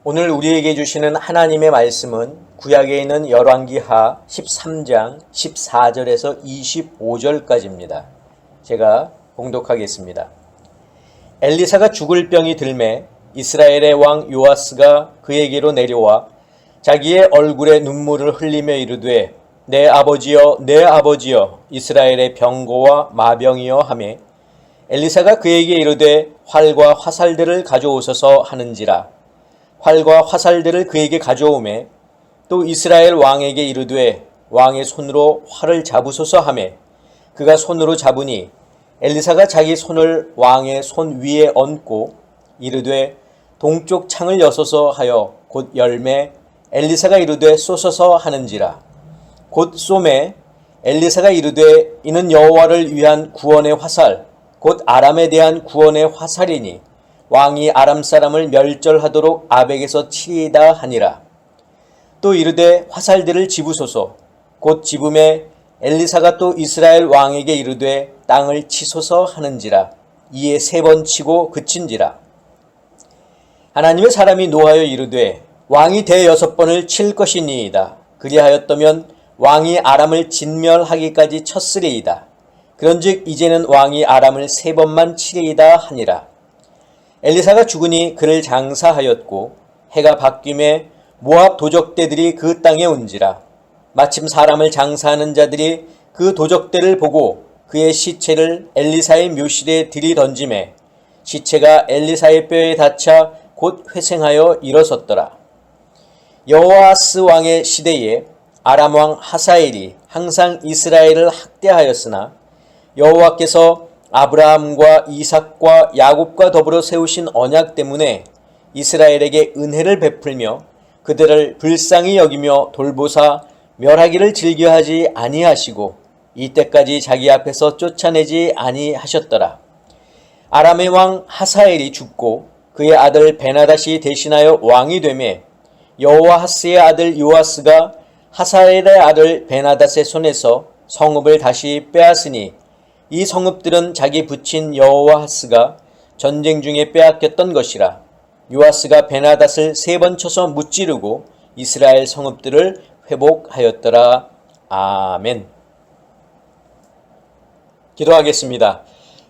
오늘 우리에게 주시는 하나님의 말씀은 구약에 있는 열왕기하 13장 14절에서 25절까지입니다. 제가 봉독하겠습니다. 엘리사가 죽을 병이 들매 이스라엘의 왕 요아스가 그에게로 내려와 자기의 얼굴에 눈물을 흘리며 이르되 내 아버지여 내 아버지여 이스라엘의 병고와 마병이여 하매 엘리사가 그에게 이르되 활과 화살들을 가져오소서 하는지라. 활과 화살들을 그에게 가져오매 또 이스라엘 왕에게 이르되 왕의 손으로 활을 잡으소서 하매 그가 손으로 잡으니 엘리사가 자기 손을 왕의 손 위에 얹고 이르되 동쪽 창을 여소서 하여 곧 열매 엘리사가 이르되 쏘소서 하는지라. 곧 쏘매 엘리사가 이르되 이는 여호와를 위한 구원의 화살 곧 아람에 대한 구원의 화살이니 왕이 아람 사람을 멸절하도록 아벡에서 치리이다 하니라. 또 이르되 화살들을 집으소서. 곧 집음에 엘리사가 또 이스라엘 왕에게 이르되 땅을 치소서 하는지라. 이에 3번 치고 그친지라. 하나님의 사람이 노하여 이르되 왕이 대6번을 칠 것이니이다. 그리하였더면 왕이 아람을 진멸하기까지 쳤으리이다. 그런즉 이제는 왕이 아람을 3번만 치리이다 하니라. 엘리사가 죽으니 그를 장사하였고 해가 바뀜에 모압 도적대들이 그 땅에 온지라. 마침 사람을 장사하는 자들이 그 도적대를 보고 그의 시체를 엘리사의 묘실에 들이던지매 시체가 엘리사의 뼈에 닿자 곧 회생하여 일어섰더라. 여호아스 왕의 시대에 아람 왕 하사엘이 항상 이스라엘을 학대하였으나 여호와께서 아브라함과 이삭과 야곱과 더불어 세우신 언약 때문에 이스라엘에게 은혜를 베풀며 그들을 불쌍히 여기며 돌보사 멸하기를 즐겨하지 아니하시고 이때까지 자기 앞에서 쫓아내지 아니하셨더라. 아람의 왕 하사엘이 죽고 그의 아들 베나닷이 대신하여 왕이 되매 여호아스의 아들 요아스가 하사엘의 아들 베나닷의 손에서 성읍을 다시 빼앗으니 이 성읍들은 자기 부친 여호아스가 전쟁 중에 빼앗겼던 것이라. 요아스가 베나닷을 3번 쳐서 무찌르고 이스라엘 성읍들을 회복하였더라. 아멘. 기도하겠습니다.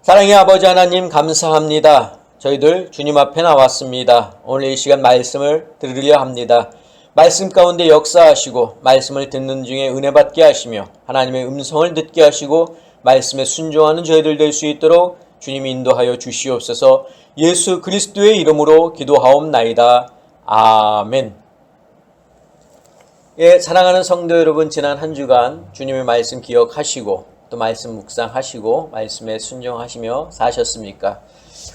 사랑의 아버지 하나님 감사합니다. 저희들 주님 앞에 나왔습니다. 오늘 이 시간 말씀을 들으려 합니다. 말씀 가운데 역사하시고 말씀을 듣는 중에 은혜 받게 하시며 하나님의 음성을 듣게 하시고 말씀에 순종하는 저희들 될 수 있도록 주님 인도하여 주시옵소서. 예수 그리스도의 이름으로 기도하옵나이다. 아멘. 예, 사랑하는 성도 여러분, 지난 한 주간 주님의 말씀 기억하시고 또 말씀 묵상하시고 말씀에 순종하시며 사셨습니까?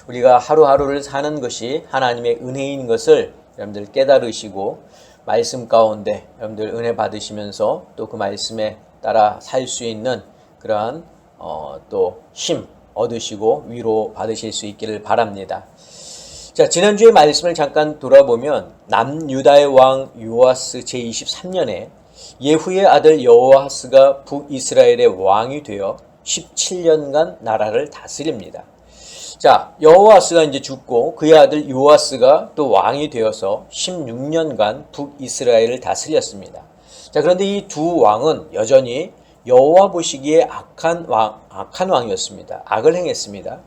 우리가 하루하루를 사는 것이 하나님의 은혜인 것을 여러분들 깨달으시고 말씀 가운데 여러분들 은혜 받으시면서 또 그 말씀에 따라 살 수 있는 그러한 또 힘 얻으시고 위로 받으실 수 있기를 바랍니다. 자, 지난주의 말씀을 잠깐 돌아보면 남유다의 왕 요아스 제23년에 예후의 아들 여호아스가 북이스라엘의 왕이 되어 17년간 나라를 다스립니다. 자, 여호아스가 이제 죽고 그의 아들 요아스가 또 왕이 되어서 16년간 북이스라엘을 다스렸습니다. 자, 그런데 이 두 왕은 여전히 여호와 보시기에 악한 왕이었습니다. 악을 행했습니다.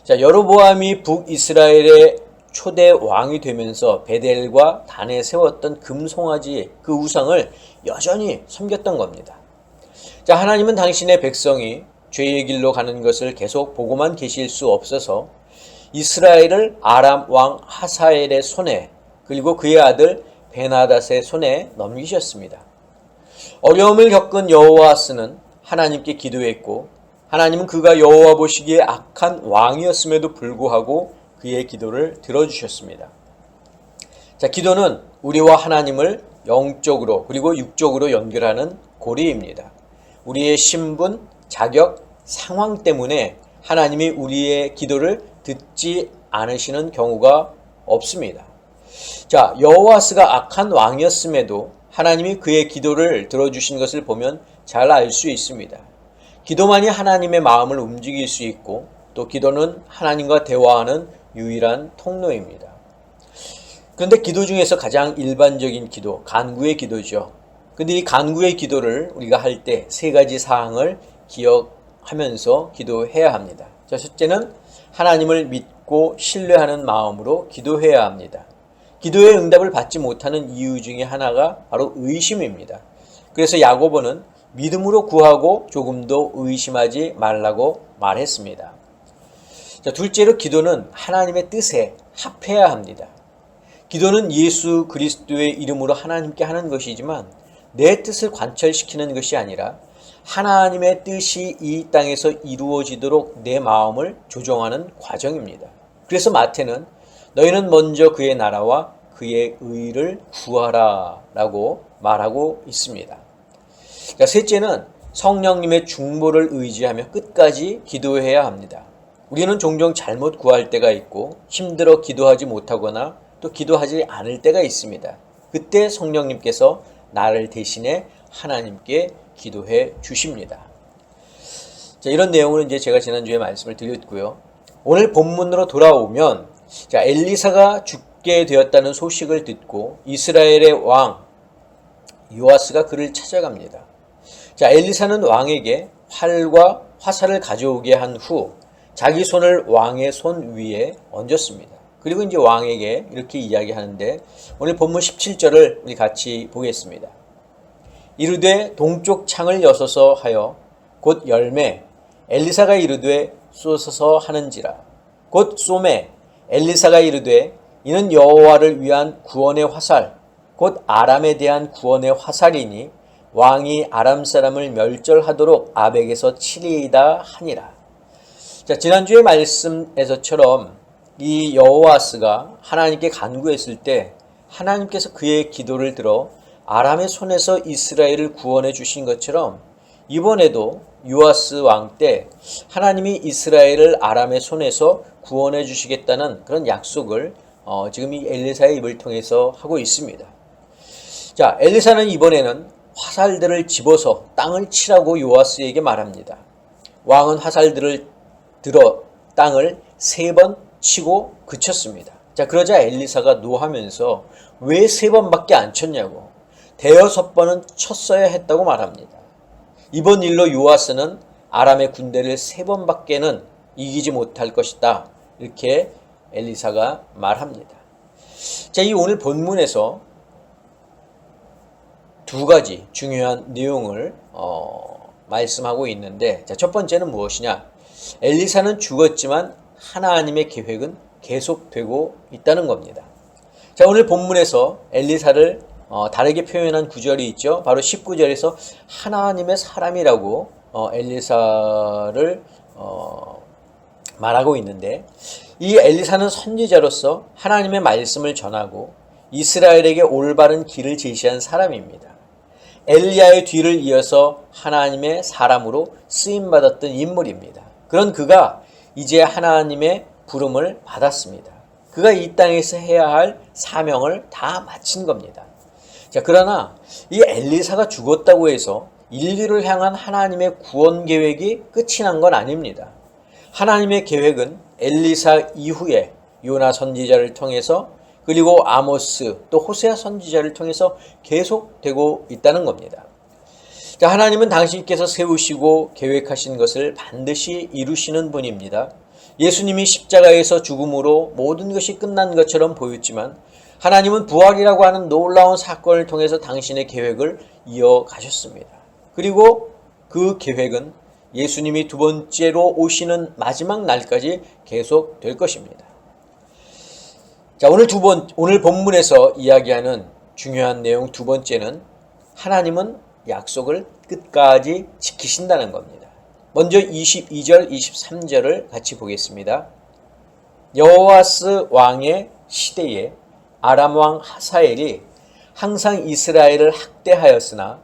자, 여로보암이 북이스라엘의 초대 왕이 되면서 베델과 단에 세웠던 금송아지 그 우상을 여전히 섬겼던 겁니다. 자, 하나님은 당신의 백성이 죄의 길로 가는 것을 계속 보고만 계실 수 없어서 이스라엘을 아람 왕 하사엘의 손에 그리고 그의 아들 베나닷의 손에 넘기셨습니다. 어려움을 겪은 여호아스는 하나님께 기도했고 하나님은 그가 여호와 보시기에 악한 왕이었음에도 불구하고 그의 기도를 들어주셨습니다. 자, 기도는 우리와 하나님을 영적으로 그리고 육적으로 연결하는 고리입니다. 우리의 신분, 자격, 상황 때문에 하나님이 우리의 기도를 듣지 않으시는 경우가 없습니다. 자, 여호아스가 악한 왕이었음에도 하나님이 그의 기도를 들어주신 것을 보면 잘 알 수 있습니다. 기도만이 하나님의 마음을 움직일 수 있고 또 기도는 하나님과 대화하는 유일한 통로입니다. 그런데 기도 중에서 가장 일반적인 기도, 간구의 기도죠. 근데 이 간구의 기도를 우리가 할 때 세 가지 사항을 기억하면서 기도해야 합니다. 자, 첫째는 하나님을 믿고 신뢰하는 마음으로 기도해야 합니다. 기도의 응답을 받지 못하는 이유 중에 하나가 바로 의심입니다. 그래서 야고보는 믿음으로 구하고 조금도 의심하지 말라고 말했습니다. 자, 둘째로 기도는 하나님의 뜻에 합해야 합니다. 기도는 예수 그리스도의 이름으로 하나님께 하는 것이지만 내 뜻을 관철시키는 것이 아니라 하나님의 뜻이 이 땅에서 이루어지도록 내 마음을 조정하는 과정입니다. 그래서 마태는 너희는 먼저 그의 나라와 그의 의를 구하라 라고 말하고 있습니다. 자, 셋째는 성령님의 중보를 의지하며 끝까지 기도해야 합니다. 우리는 종종 잘못 구할 때가 있고 힘들어 기도하지 못하거나 또 기도하지 않을 때가 있습니다. 그때 성령님께서 나를 대신해 하나님께 기도해 주십니다. 자, 이런 내용은 이제 제가 지난주에 말씀을 드렸고요. 오늘 본문으로 돌아오면 자, 엘리사가 죽게 되었다는 소식을 듣고 이스라엘의 왕 요아스가 그를 찾아갑니다. 자, 엘리사는 왕에게 활과 화살을 가져오게 한 후 자기 손을 왕의 손 위에 얹었습니다. 그리고 이제 왕에게 이렇게 이야기하는데 오늘 본문 17절을 우리 같이 보겠습니다. 이르되 동쪽 창을 여서서 하여 곧 열매 엘리사가 이르되 쏘서서 하는지라 곧 쏘매 엘리사가 이르되 이는 여호와를 위한 구원의 화살 곧 아람에 대한 구원의 화살이니 왕이 아람 사람을 멸절하도록 아벡에서 치리이다 하니라. 자, 지난주의 말씀에서처럼 이 여호와스가 하나님께 간구했을 때 하나님께서 그의 기도를 들어 아람의 손에서 이스라엘을 구원해 주신 것처럼 이번에도 요아스 왕 때 하나님이 이스라엘을 아람의 손에서 구원해 주시겠다는 그런 약속을 지금 이 엘리사의 입을 통해서 하고 있습니다. 자, 엘리사는 이번에는 화살들을 집어서 땅을 치라고 요아스에게 말합니다. 왕은 화살들을 들어 땅을 3번 치고 그쳤습니다. 자, 그러자 엘리사가 노하면서 왜 3번밖에 안 쳤냐고 5번은 쳤어야 했다고 말합니다. 이번 일로 요아스는 아람의 군대를 3번밖에는 이기지 못할 것이다. 이렇게 엘리사가 말합니다. 자, 이 오늘 본문에서 두 가지 중요한 내용을 말씀하고 있는데 자, 첫 번째는 무엇이냐? 엘리사는 죽었지만 하나님의 계획은 계속되고 있다는 겁니다. 자, 오늘 본문에서 엘리사를 다르게 표현한 구절이 있죠. 바로 19절에서 하나님의 사람이라고 엘리사를 말하고 있는데 이 엘리사는 선지자로서 하나님의 말씀을 전하고 이스라엘에게 올바른 길을 제시한 사람입니다. 엘리야의 뒤를 이어서 하나님의 사람으로 쓰임받았던 인물입니다. 그런 그가 이제 하나님의 부름을 받았습니다. 그가 이 땅에서 해야 할 사명을 다 마친 겁니다. 자, 그러나 이 엘리사가 죽었다고 해서 인류를 향한 하나님의 구원 계획이 끝이 난 건 아닙니다. 하나님의 계획은 엘리사 이후에 요나 선지자를 통해서 그리고 아모스 또 호세아 선지자를 통해서 계속되고 있다는 겁니다. 자, 하나님은 당신께서 세우시고 계획하신 것을 반드시 이루시는 분입니다. 예수님이 십자가에서 죽음으로 모든 것이 끝난 것처럼 보였지만 하나님은 부활이라고 하는 놀라운 사건을 통해서 당신의 계획을 이어가셨습니다. 그리고 그 계획은 예수님이 두 번째로 오시는 마지막 날까지 계속될 것입니다. 자, 오늘 본문에서 이야기하는 중요한 내용 두 번째는 하나님은 약속을 끝까지 지키신다는 겁니다. 먼저 22절, 23절을 같이 보겠습니다. 여호와스 왕의 시대에 아람 왕 하사엘이 항상 이스라엘을 학대하였으나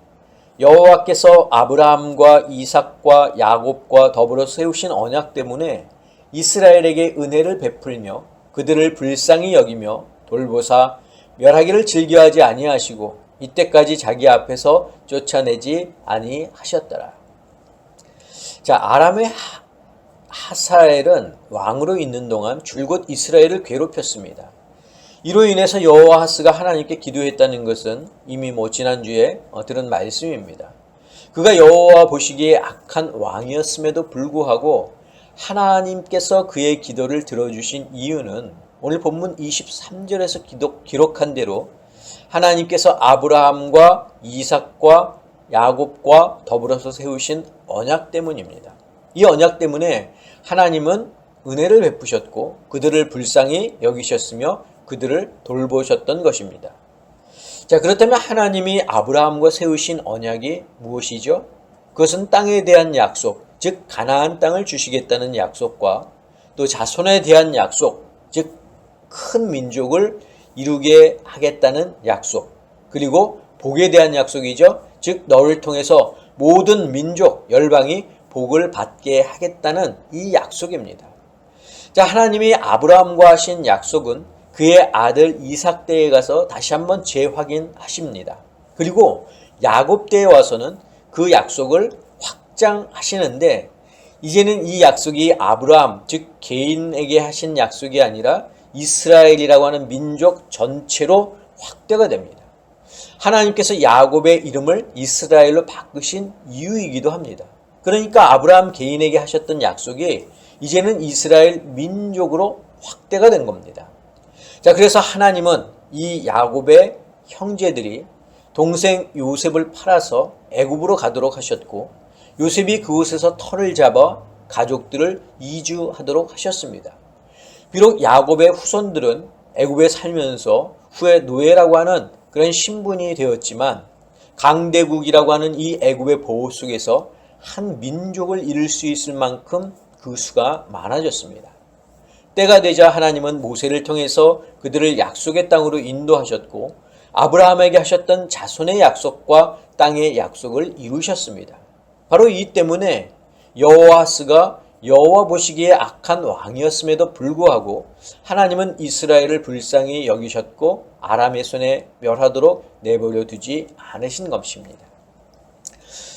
여호와께서 아브라함과 이삭과 야곱과 더불어 세우신 언약 때문에 이스라엘에게 은혜를 베풀며 그들을 불쌍히 여기며 돌보사 멸하기를 즐겨하지 아니하시고 이때까지 자기 앞에서 쫓아내지 아니하셨더라. 자, 아람의 하사엘은 왕으로 있는 동안 줄곧 이스라엘을 괴롭혔습니다. 이로 인해서 여호아하스가 하나님께 기도했다는 것은 이미 지난주에 들은 말씀입니다. 그가 여호와 보시기에 악한 왕이었음에도 불구하고 하나님께서 그의 기도를 들어주신 이유는 오늘 본문 23절에서 기록한 대로 하나님께서 아브라함과 이삭과 야곱과 더불어서 세우신 언약 때문입니다. 이 언약 때문에 하나님은 은혜를 베푸셨고 그들을 불쌍히 여기셨으며 그들을 돌보셨던 것입니다. 자, 그렇다면 하나님이 아브라함과 세우신 언약이 무엇이죠? 그것은 땅에 대한 약속, 즉 가나안 땅을 주시겠다는 약속과 또 자손에 대한 약속, 즉 큰 민족을 이루게 하겠다는 약속, 그리고 복에 대한 약속이죠. 즉 너를 통해서 모든 민족, 열방이 복을 받게 하겠다는 이 약속입니다. 자, 하나님이 아브라함과 하신 약속은 그의 아들 이삭 때에 가서 다시 한번 재확인하십니다. 그리고 야곱 때에 와서는 그 약속을 확장하시는데 이제는 이 약속이 아브라함, 즉 개인에게 하신 약속이 아니라 이스라엘이라고 하는 민족 전체로 확대가 됩니다. 하나님께서 야곱의 이름을 이스라엘로 바꾸신 이유이기도 합니다. 그러니까 아브라함 개인에게 하셨던 약속이 이제는 이스라엘 민족으로 확대가 된 겁니다. 자, 그래서 하나님은 이 야곱의 형제들이 동생 요셉을 팔아서 애굽으로 가도록 하셨고 요셉이 그곳에서 터를 잡아 가족들을 이주하도록 하셨습니다. 비록 야곱의 후손들은 애굽에 살면서 후에 노예라고 하는 그런 신분이 되었지만 강대국이라고 하는 이 애굽의 보호 속에서 한 민족을 이룰 수 있을 만큼 그 수가 많아졌습니다. 때가 되자 하나님은 모세를 통해서 그들을 약속의 땅으로 인도하셨고 아브라함에게 하셨던 자손의 약속과 땅의 약속을 이루셨습니다. 바로 이 때문에 여호아스가 여호와 보시기에 악한 왕이었음에도 불구하고 하나님은 이스라엘을 불쌍히 여기셨고 아람의 손에 멸하도록 내버려 두지 않으신 것입니다.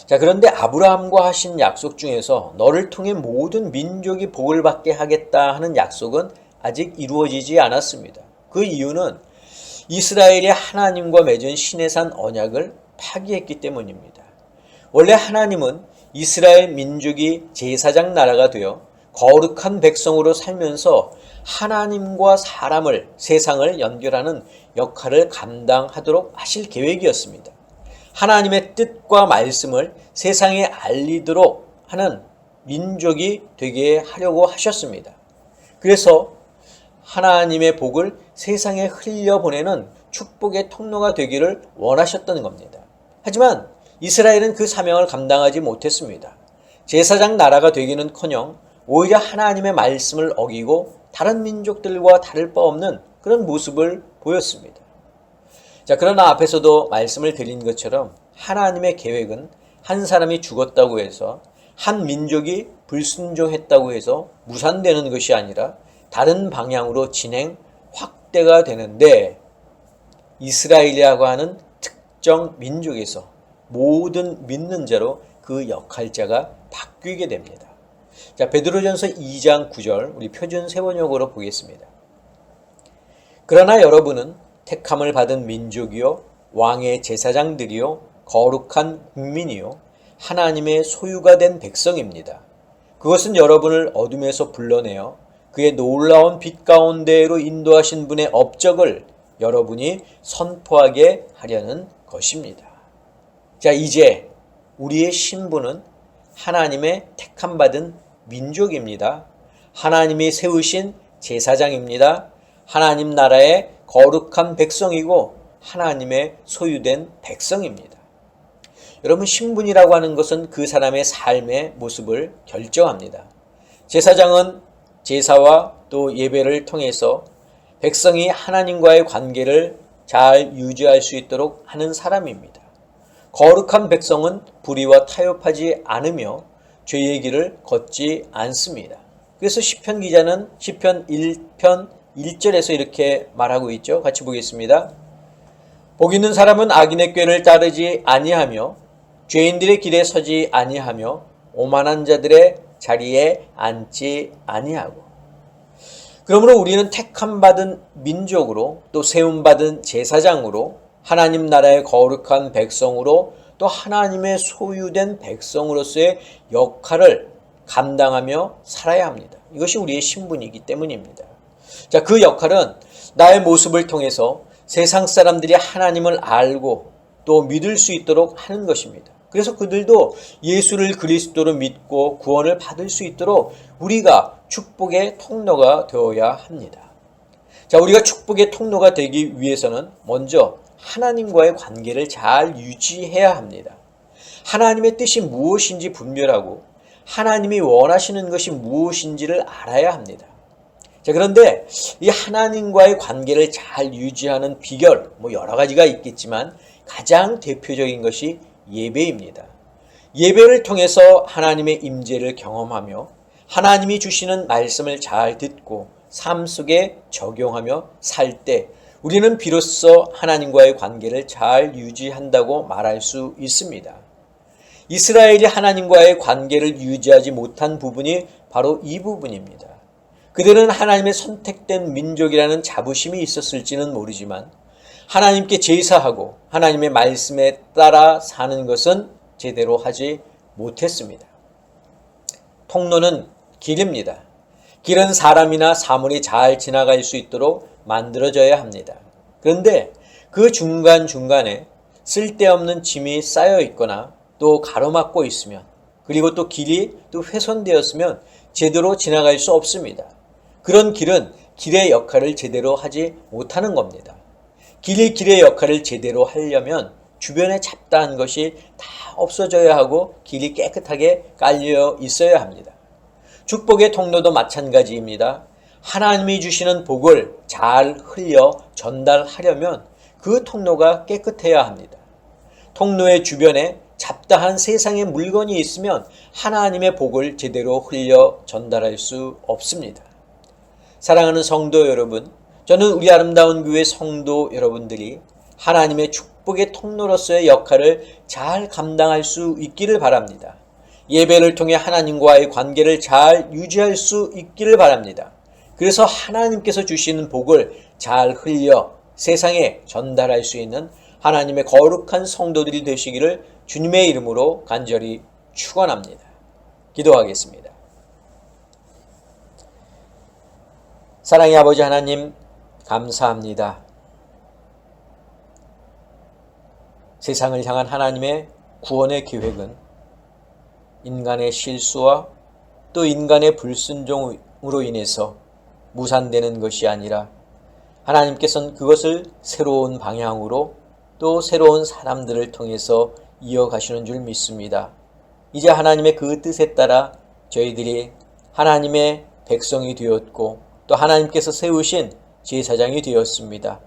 자, 그런데 아브라함과 하신 약속 중에서 너를 통해 모든 민족이 복을 받게 하겠다 하는 약속은 아직 이루어지지 않았습니다. 그 이유는 이스라엘이 하나님과 맺은 시내산 언약을 파기했기 때문입니다. 원래 하나님은 이스라엘 민족이 제사장 나라가 되어 거룩한 백성으로 살면서 하나님과 사람을, 세상을 연결하는 역할을 감당하도록 하실 계획이었습니다. 하나님의 뜻과 말씀을 세상에 알리도록 하는 민족이 되게 하려고 하셨습니다. 그래서 하나님의 복을 세상에 흘려보내는 축복의 통로가 되기를 원하셨던 겁니다. 하지만 이스라엘은 그 사명을 감당하지 못했습니다. 제사장 나라가 되기는커녕 오히려 하나님의 말씀을 어기고 다른 민족들과 다를 바 없는 그런 모습을 보였습니다. 자, 그러나 앞에서도 말씀을 드린 것처럼 하나님의 계획은 한 사람이 죽었다고 해서 한 민족이 불순종했다고 해서 무산되는 것이 아니라 다른 방향으로 진행, 확대가 되는데 이스라엘이라고 하는 특정 민족에서 모든 믿는 자로 그 역할자가 바뀌게 됩니다. 자, 베드로전서 2장 9절 우리 표준 세번역으로 보겠습니다. 그러나 여러분은 택함을 받은 민족이요 왕의 제사장들이요 거룩한 국민이요 하나님의 소유가 된 백성입니다. 그것은 여러분을 어둠에서 불러내어 그의 놀라운 빛 가운데로 인도하신 분의 업적을 여러분이 선포하게 하려는 것입니다. 자, 이제 우리의 신분은 하나님의 택함받은 민족입니다. 하나님이 세우신 제사장입니다. 하나님 나라의 거룩한 백성이고 하나님의 소유된 백성입니다. 여러분, 신분이라고 하는 것은 그 사람의 삶의 모습을 결정합니다. 제사장은 제사와 또 예배를 통해서 백성이 하나님과의 관계를 잘 유지할 수 있도록 하는 사람입니다. 거룩한 백성은 불의와 타협하지 않으며 죄의 길을 걷지 않습니다. 그래서 시편 기자는 시편 1편 1절에서 이렇게 말하고 있죠. 같이 보겠습니다. 복 있는 사람은 악인의 꾀를 따르지 아니하며 죄인들의 길에 서지 아니하며 오만한 자들의 자리에 앉지 아니하고. 그러므로 우리는 택함받은 민족으로 또 세움받은 제사장으로 하나님 나라의 거룩한 백성으로 또 하나님의 소유된 백성으로서의 역할을 감당하며 살아야 합니다. 이것이 우리의 신분이기 때문입니다. 자, 그 역할은 나의 모습을 통해서 세상 사람들이 하나님을 알고 또 믿을 수 있도록 하는 것입니다. 그래서 그들도 예수를 그리스도로 믿고 구원을 받을 수 있도록 우리가 축복의 통로가 되어야 합니다. 자, 우리가 축복의 통로가 되기 위해서는 먼저 하나님과의 관계를 잘 유지해야 합니다. 하나님의 뜻이 무엇인지 분별하고 하나님이 원하시는 것이 무엇인지를 알아야 합니다. 자, 그런데 이 하나님과의 관계를 잘 유지하는 비결, 여러 가지가 있겠지만 가장 대표적인 것이 예배입니다. 예배를 통해서 하나님의 임재를 경험하며 하나님이 주시는 말씀을 잘 듣고 삶 속에 적용하며 살 때 우리는 비로소 하나님과의 관계를 잘 유지한다고 말할 수 있습니다. 이스라엘이 하나님과의 관계를 유지하지 못한 부분이 바로 이 부분입니다. 그들은 하나님의 선택된 민족이라는 자부심이 있었을지는 모르지만 하나님께 제사하고 하나님의 말씀에 따라 사는 것은 제대로 하지 못했습니다. 통로는 길입니다. 길은 사람이나 사물이 잘 지나갈 수 있도록 만들어져야 합니다. 그런데 그 중간중간에 쓸데없는 짐이 쌓여 있거나 또 가로막고 있으면 그리고 또 길이 또 훼손되었으면 제대로 지나갈 수 없습니다. 그런 길은 길의 역할을 제대로 하지 못하는 겁니다. 길이 길의 역할을 제대로 하려면 주변에 잡다한 것이 다 없어져야 하고 길이 깨끗하게 깔려 있어야 합니다. 축복의 통로도 마찬가지입니다. 하나님이 주시는 복을 잘 흘려 전달하려면 그 통로가 깨끗해야 합니다. 통로의 주변에 잡다한 세상의 물건이 있으면 하나님의 복을 제대로 흘려 전달할 수 없습니다. 사랑하는 성도 여러분, 저는 우리 아름다운 교회 성도 여러분들이 하나님의 축복의 통로로서의 역할을 잘 감당할 수 있기를 바랍니다. 예배를 통해 하나님과의 관계를 잘 유지할 수 있기를 바랍니다. 그래서 하나님께서 주시는 복을 잘 흘려 세상에 전달할 수 있는 하나님의 거룩한 성도들이 되시기를 주님의 이름으로 간절히 축원합니다. 기도하겠습니다. 사랑의 아버지 하나님, 감사합니다. 세상을 향한 하나님의 구원의 계획은 인간의 실수와 또 인간의 불순종으로 인해서 무산되는 것이 아니라 하나님께서는 그것을 새로운 방향으로 또 새로운 사람들을 통해서 이어가시는 줄 믿습니다. 이제 하나님의 그 뜻에 따라 저희들이 하나님의 백성이 되었고 또 하나님께서 세우신 제사장이 되었습니다.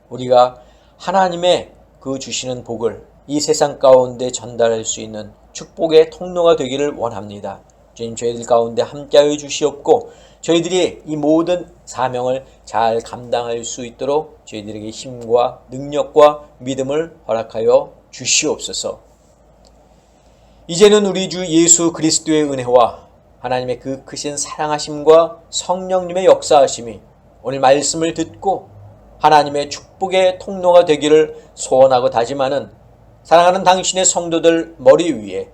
우리가 하나님의 그 주시는 복을 이 세상 가운데 전달할 수 있는 축복의 통로가 되기를 원합니다. 주님, 저희들 가운데 함께하여 주시옵고 저희들이 이 모든 사명을 잘 감당할 수 있도록 저희들에게 힘과 능력과 믿음을 허락하여 주시옵소서. 이제는 우리 주 예수 그리스도의 은혜와 하나님의 그 크신 사랑하심과 성령님의 역사하심이 오늘 말씀을 듣고 하나님의 축복의 통로가 되기를 소원하고 다짐하는 사랑하는 당신의 성도들 머리 위에,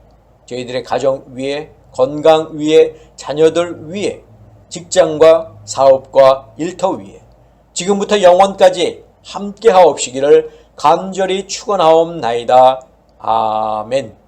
저희들의 가정 위에, 건강 위에, 자녀들 위에, 직장과 사업과 일터 위에 지금부터 영원까지 함께 하옵시기를 간절히 축원하옵나이다. 아멘.